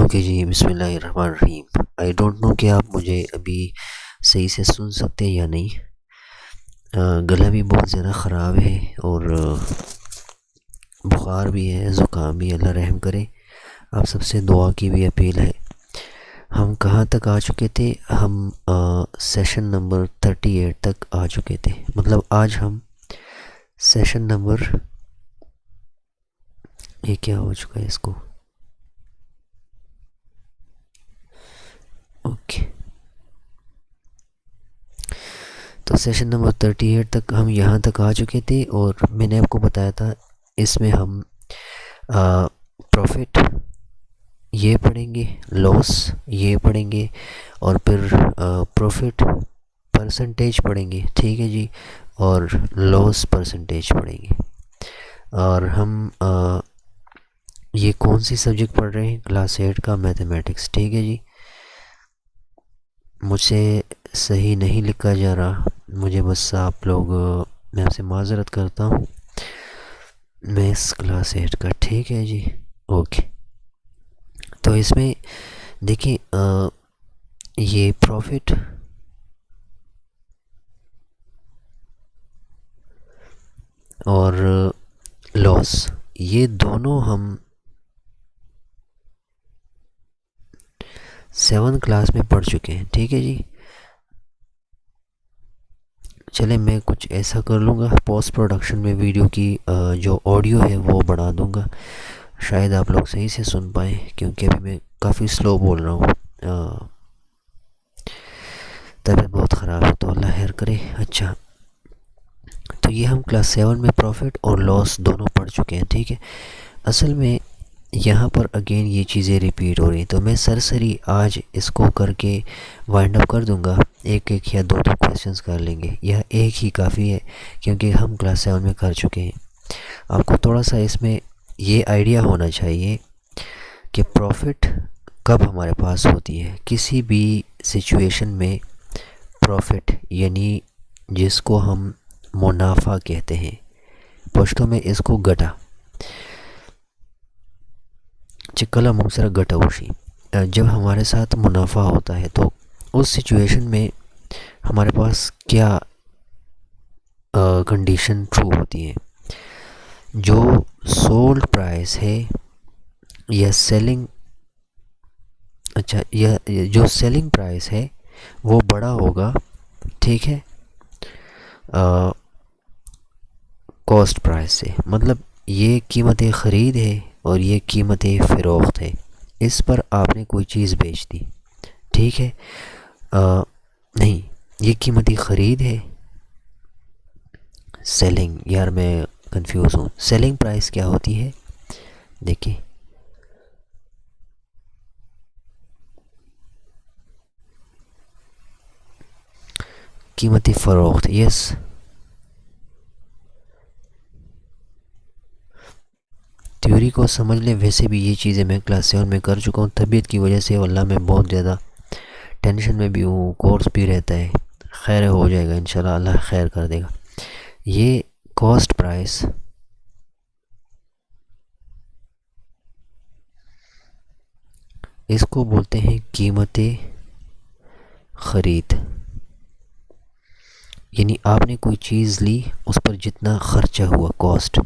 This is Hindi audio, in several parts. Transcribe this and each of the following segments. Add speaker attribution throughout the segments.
Speaker 1: ओके जी, बिस्मिल्लाहिर्रहमानिर्रहीम। आई डोंट नो कि आप मुझे अभी सही से सुन सकते हैं या नहीं। गला भी बहुत ज़्यादा ख़राब है और बुखार भी है, ज़ुकाम भी। अल्लाह रहम करे। आप सबसे दुआ की भी अपील है। हम कहाँ तक आ चुके थे? हम सेशन नंबर 38 तक आ चुके थे। मतलब आज हम सेशन नंबर, ये क्या हो चुका है इसको, ओके। तो सेशन नंबर 38 तक हम यहाँ तक आ चुके थे और मैंने आपको बताया था इसमें हम प्रॉफिट ये पढ़ेंगे, लॉस ये पढ़ेंगे और फिर प्रॉफिट परसेंटेज पढ़ेंगे, ठीक है जी, और लॉस परसेंटेज पढ़ेंगे। और हम ये कौन सी सब्जेक्ट पढ़ रहे हैं? क्लास 8 का मैथमेटिक्स, ठीक है जी। मुझसे सही नहीं लिखा जा रहा, मुझे बस आप लोग, मैं आपसे माज़रत करता हूँ। मैथ्स क्लास 8 का, ठीक है जी, ओके। तो इसमें देखिए, ये प्रॉफिट और लॉस, ये दोनों हम 7th क्लास में पढ़ चुके हैं, ठीक है जी। चले, मैं कुछ ऐसा कर लूँगा, पोस्ट प्रोडक्शन में वीडियो की जो ऑडियो है वो बढ़ा दूँगा, शायद आप लोग सही से सुन पाएँ, क्योंकि अभी मैं काफ़ी स्लो बोल रहा हूँ। तबीयत बहुत ख़राब है, तो अल्लाह खैर करे। अच्छा, तो ये हम क्लास 7 में प्रॉफिट और लॉस दोनों पढ़ चुके हैं, ठीक है। असल में यहाँ पर अगेन ये चीज़ें रिपीट हो रही, तो मैं सरसरी आज इसको करके वाइंड अप कर दूंगा। एक एक या दो क्वेश्चंस कर लेंगे, यह एक ही काफ़ी है क्योंकि हम क्लास 7 में कर चुके हैं। आपको थोड़ा सा इसमें ये आइडिया होना चाहिए कि प्रॉफिट कब हमारे पास होती है किसी भी सिचुएशन में। प्रॉफिट यानी जिसको हम मुनाफा कहते हैं, पश्तो में इसको गटा चिक्कला मुंगसरा गटाउशी। जब हमारे साथ मुनाफा होता है तो उस सिचुएशन में हमारे पास क्या कंडीशन ट्रू होती है? जो सोल्ड प्राइस है या सेलिंग, अच्छा, यह जो सेलिंग प्राइस है वो बड़ा होगा, ठीक है, कॉस्ट प्राइस से। मतलब ये कीमत ख़रीद है और ये कीमत फ़रोख्त है। इस पर आपने कोई चीज़ बेच दी, ठीक है। नहीं, ये कीमती ख़रीद है। सेलिंग, यार मैं कंफ्यूज हूँ। सेलिंग प्राइस क्या होती है? देखिए, कीमती फ़रोख्त, यस। थ्योरी को समझ लें। वैसे भी ये चीज़ें मैं क्लास 7 में कर चुका हूँ। तबीयत की वजह से वल्लाह मैं बहुत ज़्यादा टेंशन में भी हूँ, कोर्स भी रहता है। खैर हो जाएगा इंशाल्लाह, अल्लाह खैर कर देगा। ये कॉस्ट प्राइस, इसको बोलते हैं कीमत ख़रीद। यानी आपने कोई चीज़ ली, उस पर जितना ख़र्चा हुआ, कॉस्ट,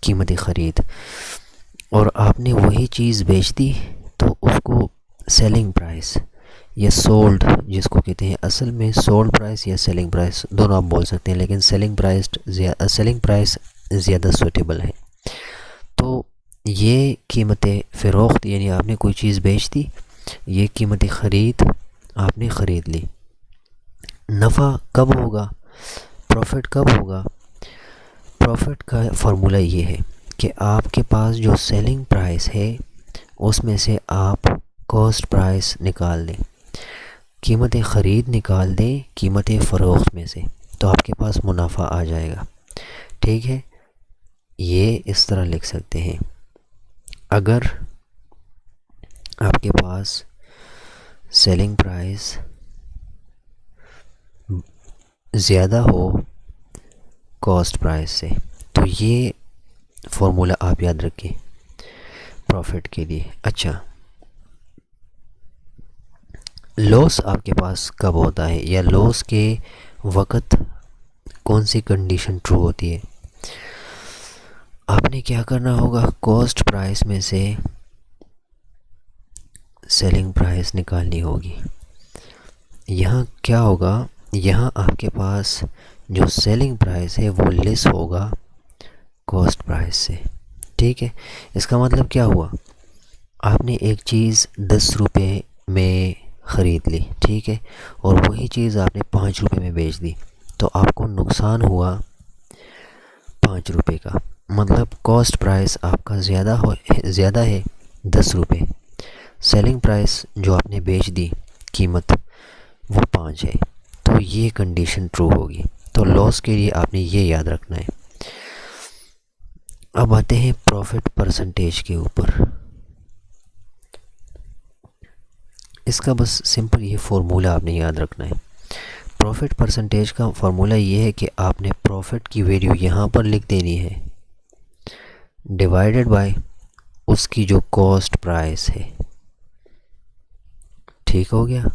Speaker 1: कीमत ख़रीद, और आपने वही चीज़ बेच दी तो उसको सेलिंग प्राइस या सोल्ड जिसको कहते हैं। असल में सोल्ड प्राइस या सेलिंग प्राइस दोनों आप बोल सकते हैं, लेकिन सेलिंग प्राइस ज़्यादा सूटेबल है। तो ये कीमत फ़रोख्त यानी आपने कोई चीज़ बेच दी, ये कीमत ख़रीद आपने ख़रीद ली। नफ़ा कब होगा, प्रॉफिट कब होगा? प्रॉफिट का फार्मूला ये है कि आपके पास जो सेलिंग प्राइस है उसमें से आप कॉस्ट प्राइस निकाल दें, कीमत ख़रीद निकाल दें कीमत फ़रोख्त में से, तो आपके पास मुनाफा आ जाएगा, ठीक है। ये इस तरह लिख सकते हैं। अगर आपके पास सेलिंग प्राइस ज़्यादा हो कॉस्ट प्राइस से, तो ये फार्मूला आप याद रखें प्रॉफिट के लिए। अच्छा, लॉस आपके पास कब होता है या लॉस के वक़्त कौन सी कंडीशन ट्रू होती है। आपने क्या करना होगा, कॉस्ट प्राइस में से सेलिंग प्राइस निकालनी होगी। यहाँ क्या होगा, यहाँ आपके पास जो सेलिंग प्राइस है वो लेस होगा कॉस्ट प्राइस से। ठीक है, इसका मतलब क्या हुआ, आपने एक चीज़ 10 रुपये में ख़रीद ली, ठीक है, और वही चीज़ आपने 5 रुपये में बेच दी, तो आपको नुकसान हुआ 5 रुपये का। मतलब कॉस्ट प्राइस आपका ज़्यादा है 10 रुपये, सेलिंग प्राइस जो आपने बेच दी कीमत वो 5 है, तो ये कंडीशन ट्रू होगी। तो लॉस के लिए आपने ये याद रखना है। अब आते हैं प्रॉफिट परसेंटेज के ऊपर। इसका बस सिंपल ये फार्मूला आपने याद रखना है। प्रॉफिट परसेंटेज का फार्मूला ये है कि आपने प्रॉफिट की वैल्यू यहाँ पर लिख देनी है डिवाइडेड बाय उसकी जो कॉस्ट प्राइस है। ठीक हो गया,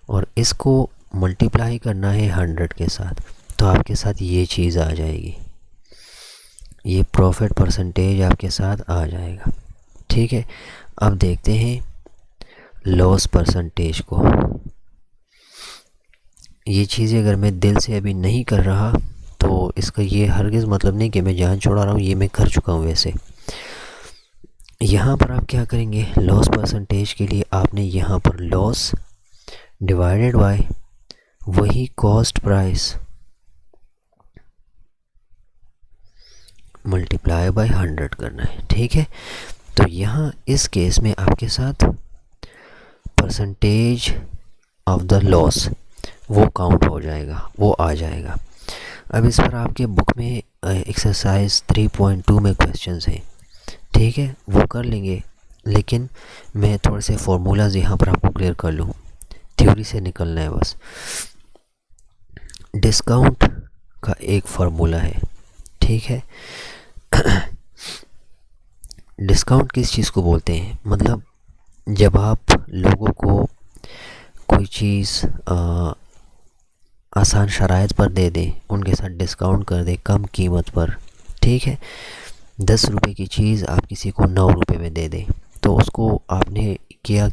Speaker 1: और इसको मल्टीप्लाई करना है 100 के साथ, तो आपके साथ ये चीज़ आ जाएगी, ये प्रॉफिट परसेंटेज आपके साथ आ जाएगा। ठीक है, अब देखते हैं लॉस परसेंटेज को। ये चीज़ें अगर मैं दिल से अभी नहीं कर रहा तो इसका ये हरगिज़ मतलब नहीं कि मैं जान छोड़ा रहा हूँ, ये मैं कर चुका हूँ। वैसे यहाँ पर आप क्या करेंगे, लॉस परसेंटेज के लिए आपने यहाँ पर लॉस डिवाइडेड बाय वही कॉस्ट प्राइस मल्टीप्लाई बाय 100 करना है। ठीक है, तो यहाँ इस केस में आपके साथ परसेंटेज ऑफ द लॉस वो काउंट हो जाएगा, वो आ जाएगा। अब इस पर आपके बुक में एक्सरसाइज 3.2 में क्वेश्चंस हैं, ठीक है, वो कर लेंगे, लेकिन मैं थोड़े से फार्मूलाज यहाँ पर आपको क्लियर कर लूँ, थ्योरी से निकलना है बस। डिस्काउंट का एक फार्मूला है, ठीक है। डिस्काउंट किस चीज़ को बोलते हैं, मतलब जब आप लोगों को कोई चीज़ आसान शराइत पर दे दें, उनके साथ डिस्काउंट कर दें कम कीमत पर, ठीक है। 10 रुपये की चीज़ आप किसी को 9 रुपये में दे दें, तो उसको आपने किया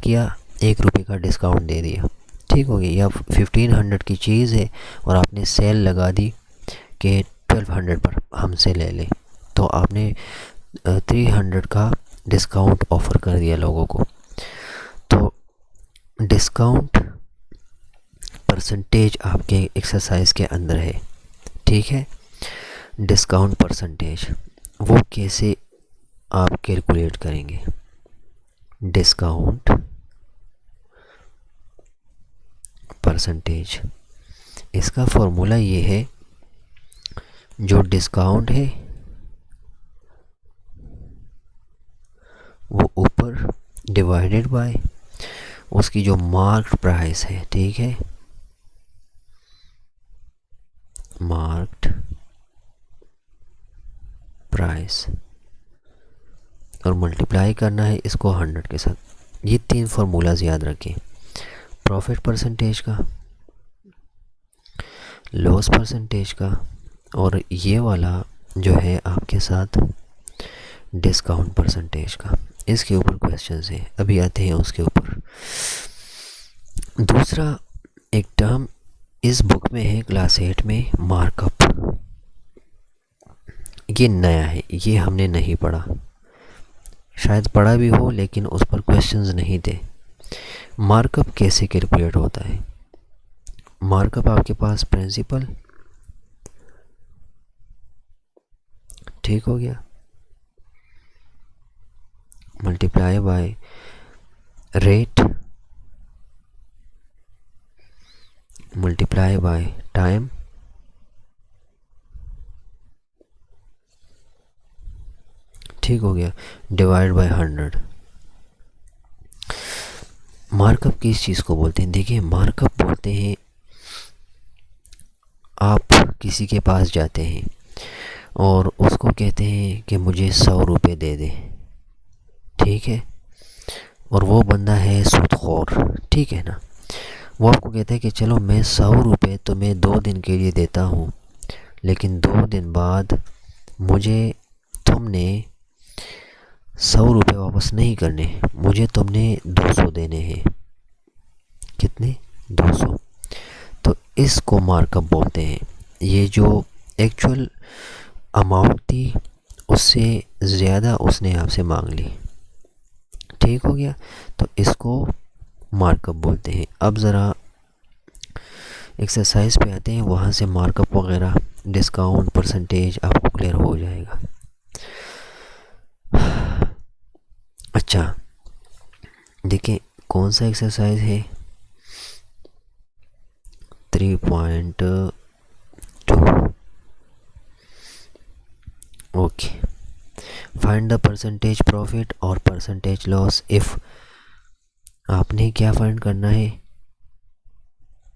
Speaker 1: 1 रुपये का डिस्काउंट दे दिया, ठीक हो गया। या 1500 की चीज़ है और आपने सेल लगा दी कि 1200 पर हमसे ले लें, तो आपने 300 का डिस्काउंट ऑफ़र कर दिया लोगों को। तो डिस्काउंट परसेंटेज आपके एक्सरसाइज के अंदर है, ठीक है। डिस्काउंट परसेंटेज वो कैसे आप कैलकुलेट करेंगे, डिस्काउंट परसेंटेज, इसका फॉर्मूला ये है, जो डिस्काउंट है वो ऊपर डिवाइडेड बाय उसकी जो मार्क्ड प्राइस है, ठीक है, मार्क्ड प्राइस, और मल्टीप्लाई करना है इसको 100 के साथ। ये 3 फार्मूलाज याद रखें, प्रॉफिट परसेंटेज का, लॉस परसेंटेज का, और ये वाला जो है आपके साथ डिस्काउंट परसेंटेज का। इसके ऊपर क्वेश्चंस हैं, अभी आते हैं उसके ऊपर। दूसरा एक टर्म इस बुक में है क्लास 8 में, मार्कअप। ये नया है, ये हमने नहीं पढ़ा, शायद पढ़ा भी हो लेकिन उस पर क्वेश्चंस नहीं थे। मार्कअप कैसे कैलकुलेट होता है, मार्कअप आपके पास प्रिंसिपल, ठीक हो गया, multiply by rate multiply by time ठीक हो गया, डिवाइड बाय 100। मार्कअप किस चीज़ को बोलते हैं, देखिए मार्कअप बोलते हैं, आप किसी के पास जाते हैं और उसको कहते हैं कि मुझे 100 रुपये दे दे, ठीक है। और वो बंदा है सूदखोर, ठीक है ना। वो आपको कहता है कि चलो मैं 100 रुपये तुम्हें 2 दिन के लिए देता हूँ, लेकिन 2 दिन बाद मुझे तुमने 100 रुपये वापस नहीं करने, मुझे तुमने 200 देने हैं। कितने? 200। तो इसको मार्कअप बोलते हैं। ये जो एक्चुअल अमाउंट थी उससे ज़्यादा उसने आपसे मांग ली, ठीक हो गया। तो इसको मार्कअप बोलते हैं। अब ज़रा एक्सरसाइज पे आते हैं, वहाँ से मार्कअप वगैरह डिस्काउंट परसेंटेज आपको क्लियर हो जाएगा। अच्छा देखिए कौन सा एक्सरसाइज है, 3.2। Okay, find the percentage profit और परसेंटेज लॉस इफ़। आपने क्या फाइंड करना है?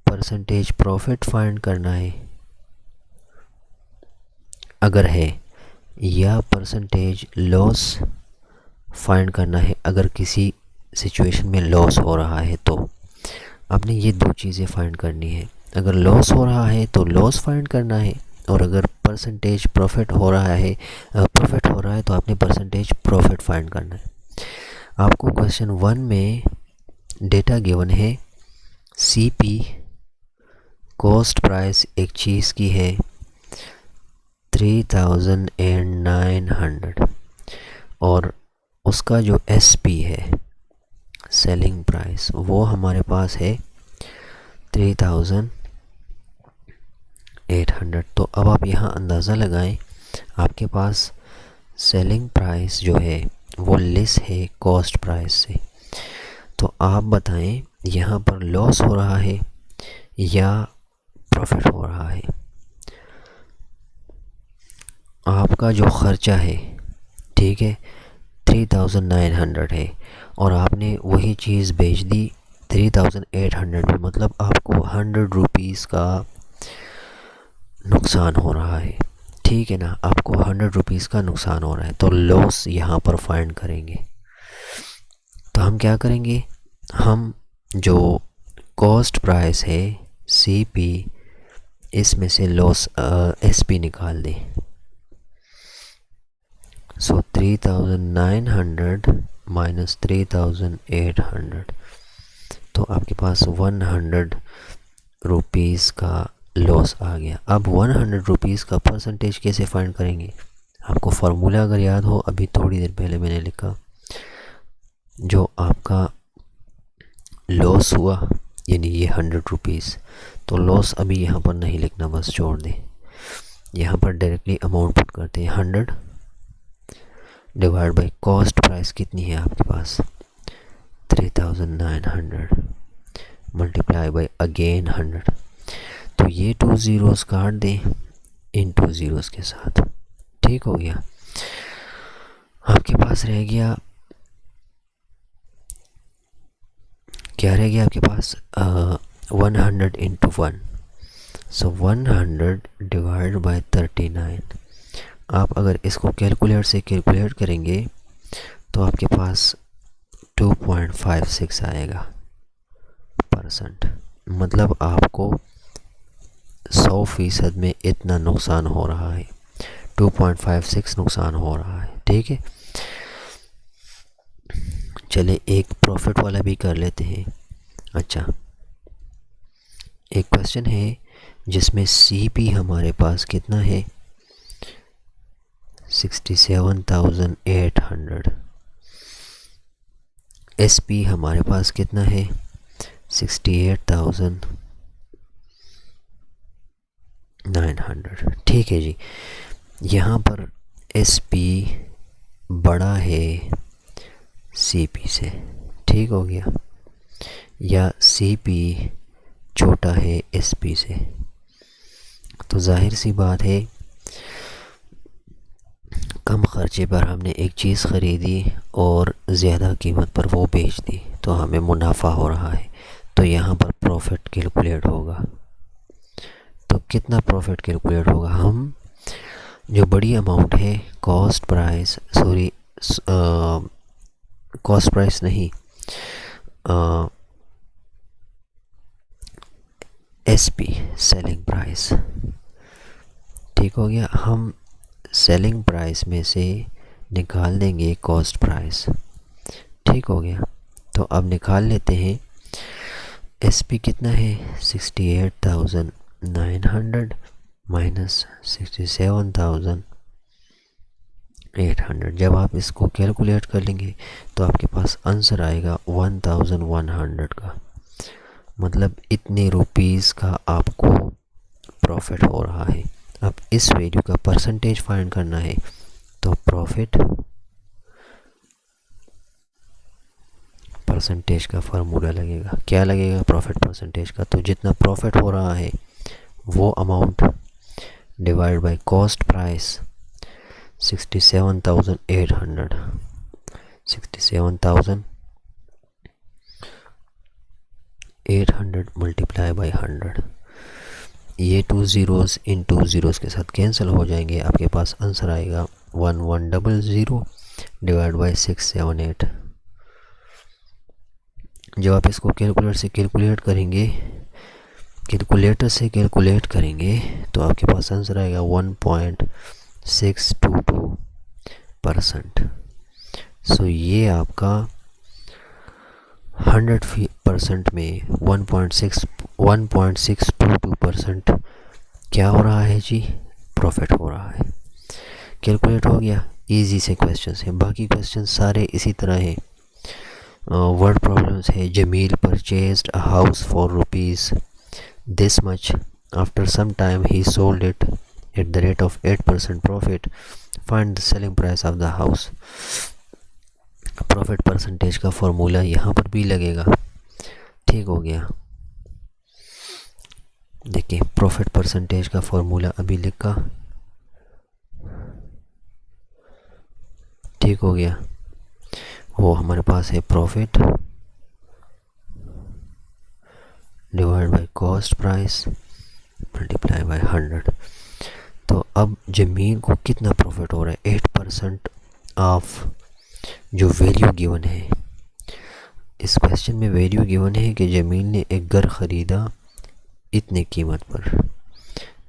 Speaker 1: परसेंटेज प्रॉफिट फाइंड करना है अगर है, या परसेंटेज लॉस फाइंड करना है अगर किसी सिचुएशन में लॉस हो रहा है। तो आपने ये दो चीज़ें फाइंड करनी है। अगर लॉस हो रहा है तो लॉस फाइंड करना है, और अगर परसेंटेज प्रॉफिट हो रहा है तो आपने परसेंटेज प्रॉफिट फाइंड करना है। आपको क्वेश्चन 1 में डेटा गिवन है, सीपी कॉस्ट प्राइस एक चीज़ की है 3900, और उसका जो एसपी है सेलिंग प्राइस वो हमारे पास है 3800। तो अब आप यहाँ अंदाज़ा लगाएं, आपके पास सेलिंग प्राइस जो है वो लेस है कॉस्ट प्राइस से। तो आप बताएं यहाँ पर लॉस हो रहा है या प्रॉफिट हो रहा है। आपका जो ख़र्चा है, ठीक है, 3900 है, और आपने वही चीज़ बेच दी 3800 में, मतलब आपको 100 रुपीज़ का नुकसान हो रहा है, ठीक है ना। आपको 100 रुपीज़ का नुकसान हो रहा है, तो लॉस यहाँ पर फाइंड करेंगे। तो हम क्या करेंगे, हम जो कॉस्ट प्राइस है सीपी, इसमें से लॉस एसपी निकाल दें। सो 3900 माइनस 3800, तो आपके पास 100 रुपीज़ का लॉस आ गया। अब 100 रुपीज़ का परसेंटेज कैसे फाइंड करेंगे? आपको फार्मूला अगर याद हो, अभी थोड़ी देर पहले मैंने लिखा, जो आपका लॉस हुआ यानी ये 100 रुपीज़, तो लॉस अभी यहाँ पर नहीं लिखना, बस छोड़ दें। यहाँ पर डायरेक्टली अमाउंट पुट करते हैं, 100 डिवाइड बाई कॉस्ट प्राइस कितनी है आपके पास 3900 मल्टीप्लाई बाई अगेन 100। तो ये 2 ज़ीरोज़ काट दें इन 2 ज़ीरोज़ के साथ, ठीक हो गया। आपके पास रह गया, क्या रह गया आपके पास, 100 इंटू 1, सो 100 डिवाइड बाई 39। आप अगर इसको कैलकुलेटर से कैलकुलेट करेंगे तो आपके पास 2.56 आएगा परसेंट, मतलब आपको 100% में इतना नुकसान हो रहा है, 2.56 नुकसान हो रहा है, ठीक है। चले एक प्रॉफिट वाला भी कर लेते हैं। अच्छा, एक क्वेश्चन है जिसमें सीपी हमारे पास कितना है 67,800, एसपी हमारे पास कितना है 68,900, ठीक है जी। यहाँ पर एसपी बड़ा है सीपी से, ठीक हो गया, या सीपी छोटा है एसपी से। तो जाहिर सी बात है कम ख़र्चे पर हमने एक चीज़ ख़रीदी और ज़्यादा कीमत पर वो बेच दी, तो हमें मुनाफा हो रहा है, तो यहाँ पर प्रॉफिट कैलकुलेट होगा। तो कितना प्रॉफिट कैलकुलेट होगा, हम जो बड़ी अमाउंट है कॉस्ट प्राइस नहीं, SP सेलिंग प्राइस। ठीक हो गया, हम सेलिंग प्राइस में से निकाल देंगे कॉस्ट प्राइस। ठीक हो गया, तो अब निकाल लेते हैं। SP कितना है 68,900 माइनस 67,800। जब आप इसको कैलकुलेट कर लेंगे तो आपके पास आंसर आएगा 1100 का। मतलब इतने रुपीस का आपको प्रॉफिट हो रहा है। अब इस वैल्यू का परसेंटेज फाइंड करना है, तो प्रॉफिट परसेंटेज का फार्मूला लगेगा। क्या लगेगा प्रॉफिट परसेंटेज का? तो जितना प्रॉफिट हो रहा है वो amount divide by cost price 67,800। 67,800 multiply by 100। ये 2 ज़ीरोज़ इन 2 ज़ीरोज़ के साथ कैंसिल हो जाएंगे। आपके पास आंसर आएगा 1100 डिवाइड बाय 678। जब आप इसको कैलकुलेटर से कैलकुलेट करेंगे तो आपके पास आंसर आएगा 1.622%। सो ये आपका 100% में 1.622% क्या हो रहा है जी? प्रॉफिट हो रहा है। कैलकुलेट हो गया। इजी से क्वेश्चन है, बाकी क्वेश्चन सारे इसी तरह है। वर्ड प्रॉब्लम्स है। Jamil purchased a house for rupees this much. After some time he sold it at the rate of 8% profit. Find the selling price of the house. Profit percentage का फॉर्मूला यहाँ पर भी लगेगा। ठीक हो गया, देखिए प्रॉफिट परसेंटेज का फॉर्मूला अभी लिखा। ठीक हो गया, वो हमारे पास है profit divide by cost price multiply by 100। तो अब जमीन को कितना प्रॉफिट हो रहा है? 8% ऑफ जो वैल्यू गिवन है। इस क्वेश्चन में वैल्यू गिवन है कि जमीन ने एक घर ख़रीदा इतने कीमत पर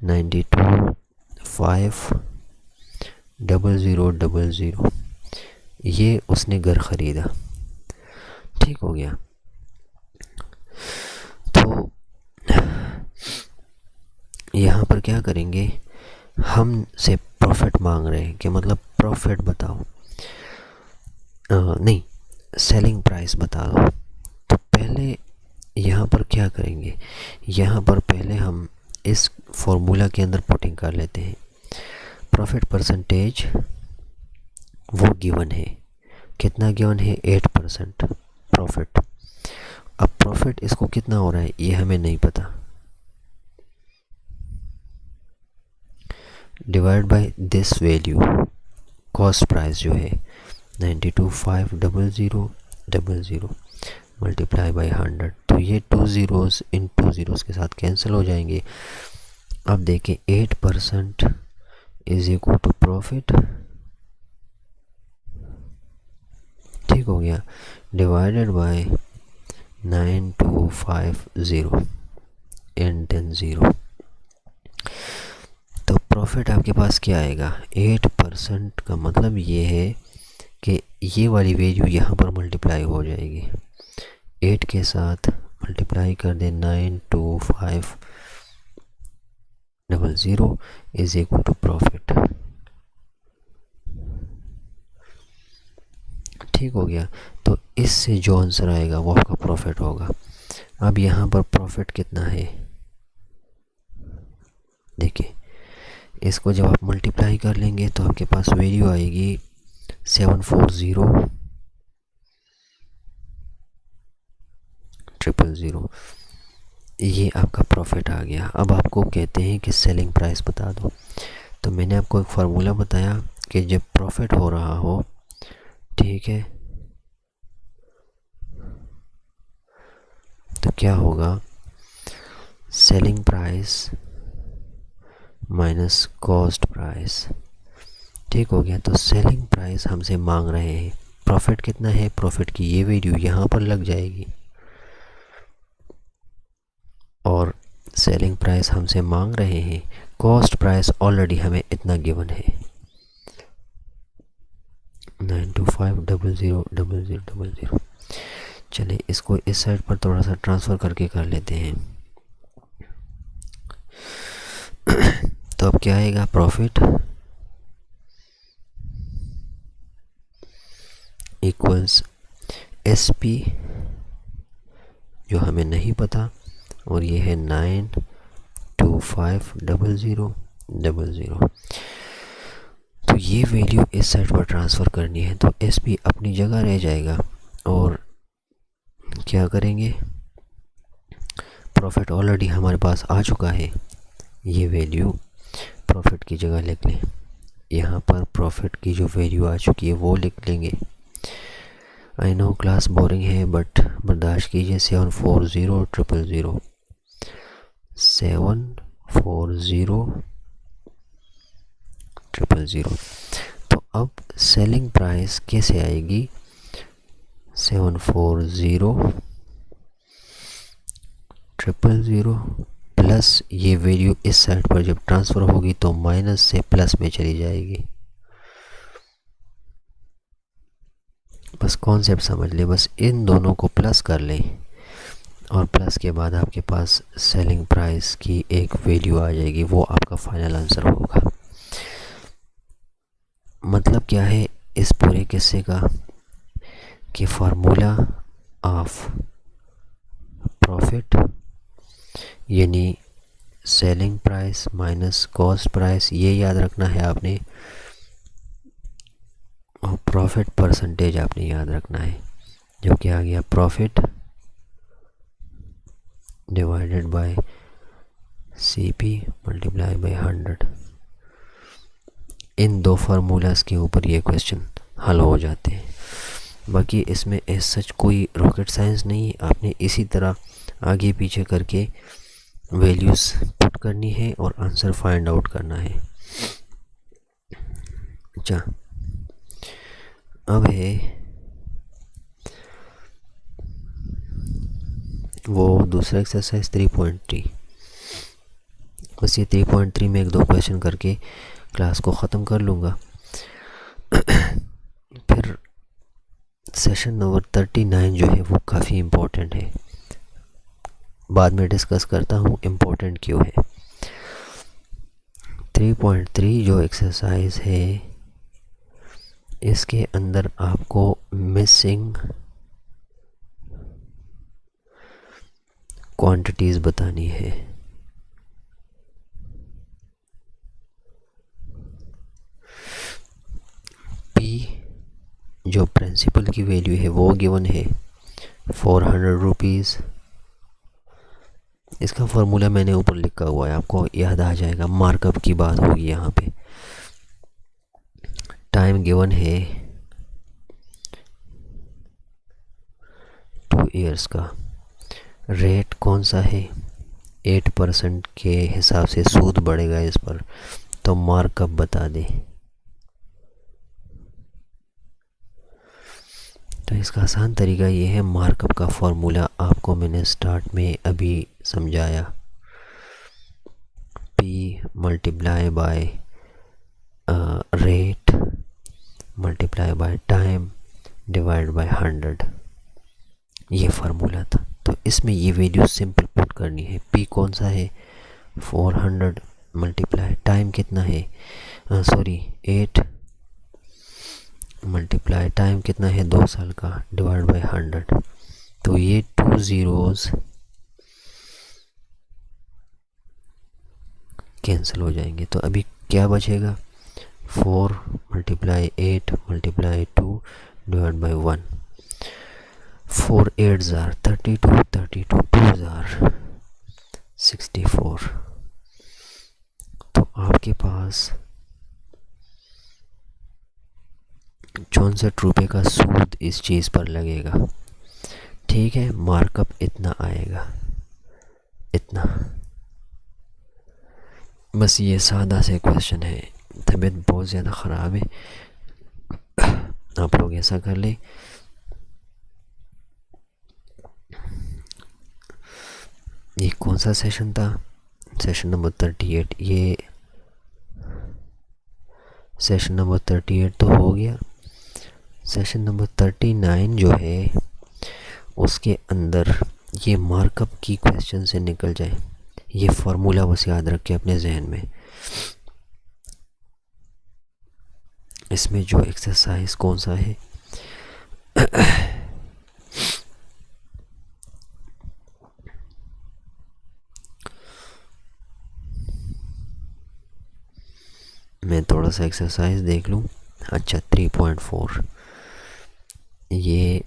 Speaker 1: 92,500,000 ये उसने घर ख़रीदा। ठीक हो गया, तो यहाँ पर क्या करेंगे, हम से प्रॉफिट मांग रहे हैं कि मतलब प्रॉफिट बताओ, नहीं सेलिंग प्राइस बता दो। तो पहले यहाँ पर क्या करेंगे, यहाँ पर पहले हम इस फॉर्मूला के अंदर पुटिंग कर लेते हैं। प्रॉफिट परसेंटेज वो गिवन है, कितना गिवन है? 8% प्रॉफिट। अब प्रॉफिट इसको कितना हो रहा है ये हमें नहीं पता। Divide by this value, cost price जो है 92,500,000 मल्टीप्लाई बाय 100। तो ये 2 ज़ीरोज़ इन 2 ज़ीरोज़ के साथ कैंसिल हो जाएंगे। अब देखिए 8% इज इक्वल टू प्रॉफिट। ठीक हो गया, डिवाइडेड बाय 9250 एंड 10 ज़ीरो। तो प्रॉफिट आपके पास क्या आएगा? 8% का मतलब ये है कि ये वाली वैल्यू यहाँ पर मल्टीप्लाई हो जाएगी। 8 के साथ मल्टीप्लाई कर दें 92,500 इज इक्वल टू प्रॉफिट। ठीक हो गया, तो इससे जो आंसर आएगा वो आपका प्रॉफिट होगा। अब यहाँ पर प्रॉफिट कितना है देखिए, इसको जब आप मल्टीप्लाई कर लेंगे तो आपके पास वैल्यू आएगी 740,000। ये आपका प्रॉफिट आ गया। अब आपको कहते हैं कि सेलिंग प्राइस बता दो। तो मैंने आपको एक फार्मूला बताया कि जब प्रॉफिट हो रहा हो, ठीक है, तो क्या होगा? Selling price minus cost price. ठीक हो गया, तो सेलिंग प्राइस हमसे मांग रहे हैं। प्रॉफिट कितना है? प्रॉफिट की ये वैल्यू यहाँ पर लग जाएगी। सेलिंग प्राइस हमसे मांग रहे हैं, कॉस्ट प्राइस ऑलरेडी हमें इतना गिवन है 925000000। चलिए इसको इस साइड पर थोड़ा सा ट्रांसफ़र करके कर लेते हैं। तो अब क्या आएगा, प्रॉफिट इक्वल्स एस पी जो हमें नहीं पता, और ये है 9250000। तो ये वैल्यू इस साइड पर ट्रांसफ़र करनी है, तो एस पी अपनी जगह रह जाएगा। और क्या करेंगे, प्रॉफिट ऑलरेडी हमारे पास आ चुका है, ये वैल्यू प्रॉफिट की जगह लिख लें। यहाँ पर प्रॉफिट की जो वैल्यू आ चुकी है वो लिख लेंगे। आई नो क्लास बोरिंग है बट बर्दाश्त कीजिए। 740000 740000। तो अब सेलिंग प्राइस कैसे आएगी, 740000 प्लस ये वैल्यू इस साइड पर जब ट्रांसफ़र होगी तो माइनस से प्लस में चली जाएगी। बस कॉन्सेप्ट समझ ले, बस इन दोनों को प्लस कर लें और प्लस के बाद आपके पास सेलिंग प्राइस की एक वैल्यू आ जाएगी, वो आपका फाइनल आंसर होगा। मतलब क्या है इस पूरे किस्से का कि फार्मूला ऑफ प्रॉफिट यानी selling price minus cost price, ये याद रखना है आपने, और प्रॉफिट परसेंटेज आपने याद रखना है, जो कि आ गया profit divided by CP multiply by 100। इन दो फार्मूलाज के ऊपर ये क्वेश्चन हल हो जाते हैं। बाकी इसमें एज सच कोई रॉकेट साइंस नहीं, आपने इसी तरह आगे पीछे करके वैल्यूज़ पुट करनी है और आंसर फाइंड आउट करना है। अच्छा, अब है वो दूसरा एक्सरसाइज 3.3। बस ये 3.3 में एक दो क्वेश्चन करके क्लास को ख़त्म कर लूँगा। फिर सेशन नंबर 39 जो है वो काफ़ी इम्पोर्टेंट है, बाद में डिस्कस करता हूँ इम्पोर्टेंट क्यों है। 3.3 जो एक्सरसाइज है इसके अंदर आपको मिसिंग क्वांटिटीज़ बतानी है। पी जो प्रिंसिपल की वैल्यू है वो गिवन है 400 रुपीज़। इसका फार्मूला मैंने ऊपर लिखा हुआ है, आपको याद आ जाएगा, मार्कअप की बात होगी यहाँ पे। टाइम गिवन है 2 इयर्स का। रेट कौन सा है, 8% के हिसाब से सूद बढ़ेगा इस पर, तो मार्कअप बता दे। तो इसका आसान तरीका ये है, मार्कअप का फॉर्मूला आपको मैंने स्टार्ट में अभी समझाया, P multiply by rate multiply by time divide by 100, ये फार्मूला था। तो इसमें ये वैल्यू सिंपल पुट करनी है। P कौन सा है, 400 मल्टीप्लाई टाइम कितना है, 8 मल्टीप्लाई टाइम कितना है 2 साल का डिवाइड बाय 100। तो ये 2 ज़ीरोज़ कैंसिल हो जाएंगे, तो अभी क्या बचेगा, 4 multiply 8 multiply 2 divide by 1। 4 8 jar 32, 32 2 jar 64। तो आपके पास 64 रुपये का सूद इस चीज़ पर लगेगा। ठीक है, मार्कअप इतना आएगा, इतना। बस ये सादा से क्वेश्चन है। तबीयत बहुत ज़्यादा ख़राब है, आप लोग ऐसा कर ले, ये कौन सा सेशन था, सेशन नंबर 38, ये सेशन नंबर 38 तो हो गया। सेशन नंबर 39 जो है उसके अंदर ये मार्कअप की क्वेश्चन से निकल जाए, ये फार्मूला बस याद रखें अपने जहन में। इसमें जो एक्सरसाइज कौन सा है, मैं थोड़ा सा एक्सरसाइज देख लूँ। अच्छा 3.4, ये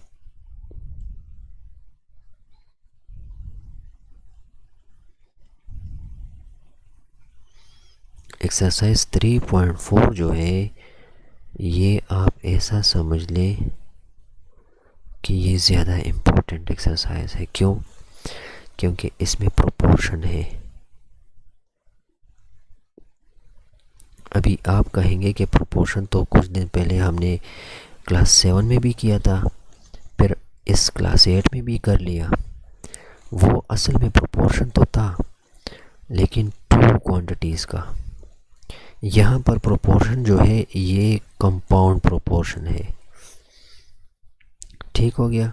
Speaker 1: एक्सरसाइज 3.4 जो है, ये आप ऐसा समझ लें कि ये ज़्यादा इम्पोर्टेंट एक्सरसाइज है। क्यों? क्योंकि इसमें प्रोपोर्शन है। अभी आप कहेंगे कि प्रोपोर्शन तो कुछ दिन पहले हमने क्लास 7 में भी किया था, फिर इस क्लास 8 में भी कर लिया। वो असल में प्रोपोर्शन तो था, लेकिन टू क्वांटिटीज़ का। यहाँ पर प्रोपोर्शन जो है ये कंपाउंड प्रोपोर्शन है। ठीक हो गया?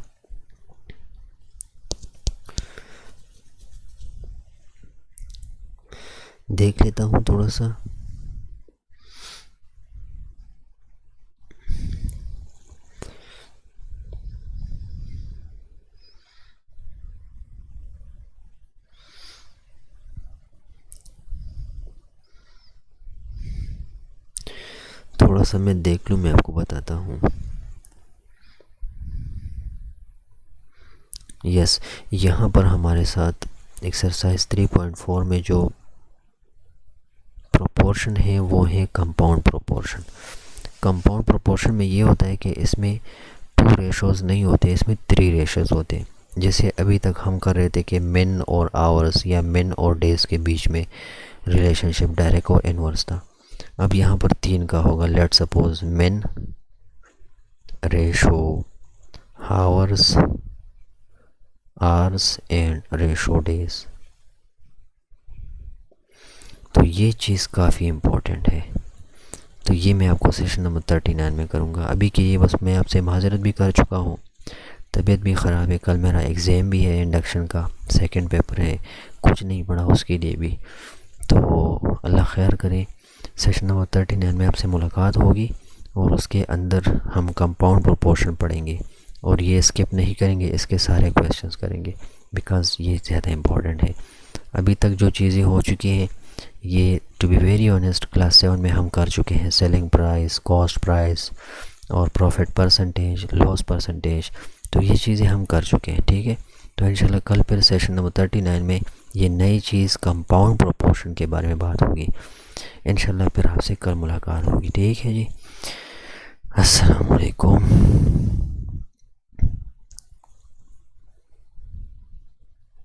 Speaker 1: देख लेता हूँ थोड़ा सा। थोड़ा सा मैं देख लूँ, मैं आपको बताता हूँ। यस, यहाँ पर हमारे साथ एक्सरसाइज 3.4 में जो प्रोपोर्शन है वो है कंपाउंड प्रोपोर्शन। कंपाउंड प्रोपोर्शन में ये होता है कि इसमें 2 रेशोज़ नहीं होते, इसमें 3 रेशोज़ होते हैं। जैसे अभी तक हम कर रहे थे कि मिन और आवर्स या मिन और डेज़ के बीच में रिलेशनशिप डायरेक्ट और इनवर्स था। अब यहाँ पर 3 का होगा। लेट सपोज मिन ratio hours hours and ratio days. तो ये चीज़ काफ़ी इम्पोर्टेंट है। तो ये मैं आपको सेशन नंबर 39 में करूँगा। अभी के ये बस मैं आपसे माजरत भी कर चुका हूँ, तबीयत भी ख़राब है, कल मेरा एग्ज़ाम भी है, इंडक्शन का सेकंड पेपर है, कुछ नहीं पढ़ा उसके लिए भी। तो अल्लाह खैर करे, सेशन नंबर 39 में आपसे मुलाकात होगी और उसके अंदर हम कंपाउंड प्रोपोर्शन पढ़ेंगे और ये स्किप नहीं करेंगे, इसके सारे क्वेश्चंस करेंगे बिकॉज़ ये ज़्यादा इम्पोर्टेंट है। अभी तक जो चीज़ें हो चुकी हैं ये to be very honest class 7 में हम कर चुके हैं। सेलिंग प्राइस, कॉस्ट प्राइस और प्रॉफिट परसेंटेज, लॉस परसेंटेज, तो ये चीज़ें हम कर चुके हैं। ठीक है, तो इंशाल्लाह कल फिर सेशन नंबर 39 में ये नई चीज़ कंपाउंड प्रोपोर्शन के बारे में बात होगी। इंशाल्लाह फिर आपसे कल मुलाकात होगी। ठीक है जी, अस्सलाम वालेकुम।